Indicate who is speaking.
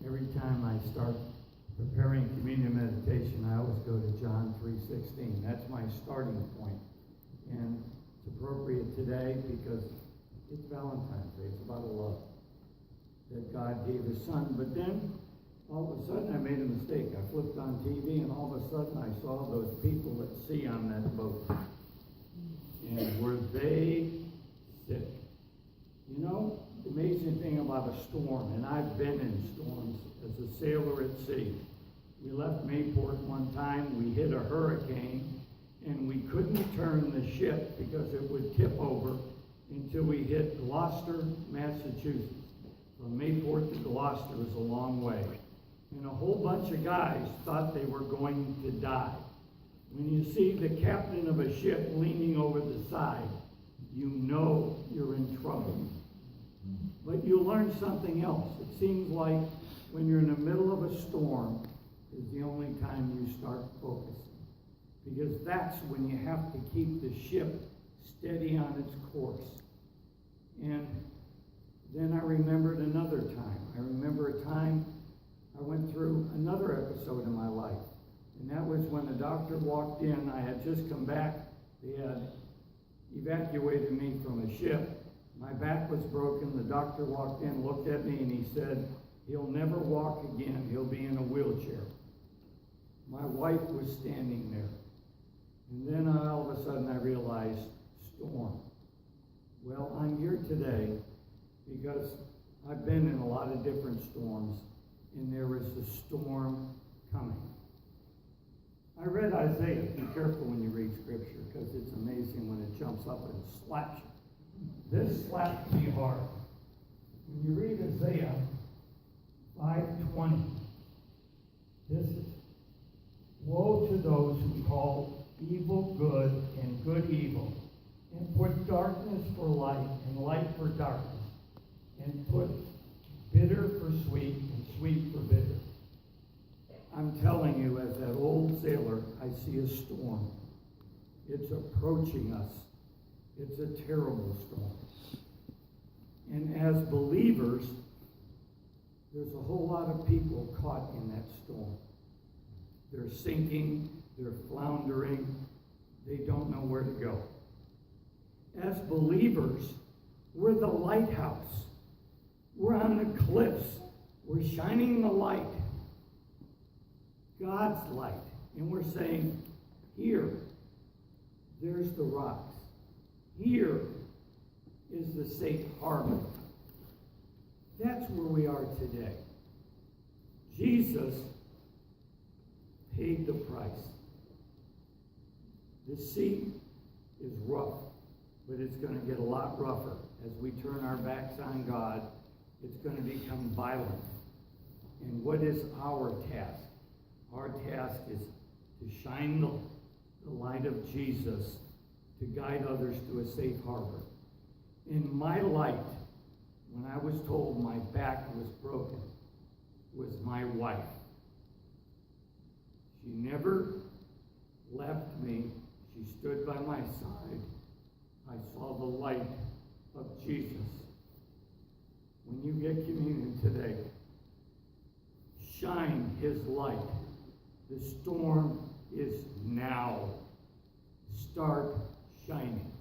Speaker 1: Every time I start preparing communion meditation, I always go to John 3:16. That's my starting point. And it's appropriate today because it's Valentine's Day. It's about a love that God gave his son. But then, all of a sudden, I made a mistake. I flipped on TV, and all of a sudden, I saw those people at sea on that boat. And were they sick? You know, the amazing thing about a storm, and I've been in storms as a sailor at sea. We left Mayport one time, we hit a hurricane, and we couldn't turn the ship because it would tip over until we hit Gloucester, Massachusetts. From Mayport to Gloucester was a long way. And a whole bunch of guys thought they were going to die. When you see the captain of a ship leaning over the side, you know you're in trouble. But you learn something else. It seems like when you're in the middle of a storm is the only time you start focusing. Because that's when you have to keep the ship steady on its course. And then I remembered another time. I remember a time I went through another episode in my life. And that was when the doctor walked in. I had just come back. They had evacuated me from a ship. My back was broken. The doctor walked in, looked at me, and he said, "He'll never walk again. He'll be in a wheelchair." My wife was standing there. And then all of a sudden I realized, storm. Well, I'm here today because I've been in a lot of different storms, and there is a storm coming. I read Isaiah. Be careful when you read Scripture, because it's amazing when it jumps up and slaps you. This slapped me hard. When you read Isaiah 5:20, this is, "Woe to those who call evil good and good evil, and put darkness for light and light for darkness, and put bitter for sweet and sweet for bitter." I'm telling you, as that old sailor, I see a storm. It's approaching us. It's a terrible storm. And as believers, there's a whole lot of people caught in that storm. They're sinking, they're floundering, they don't know where to go. As believers, we're the lighthouse. We're on the cliffs. We're shining the light. God's light. And we're saying, here, there's the rocks. Here is the safe harbor. That's where we are today. Jesus paid the price. The sea is rough, but it's going to get a lot rougher. As we turn our backs on God, it's going to become violent. And what is our task? Our task is to shine the light of Jesus to guide others to a safe harbor. In my light, when I was told my back was broken, was my wife. She never left me. She stood by my side. I saw the light of Jesus. When you get communion today, shine his light. The storm is now. Start shining.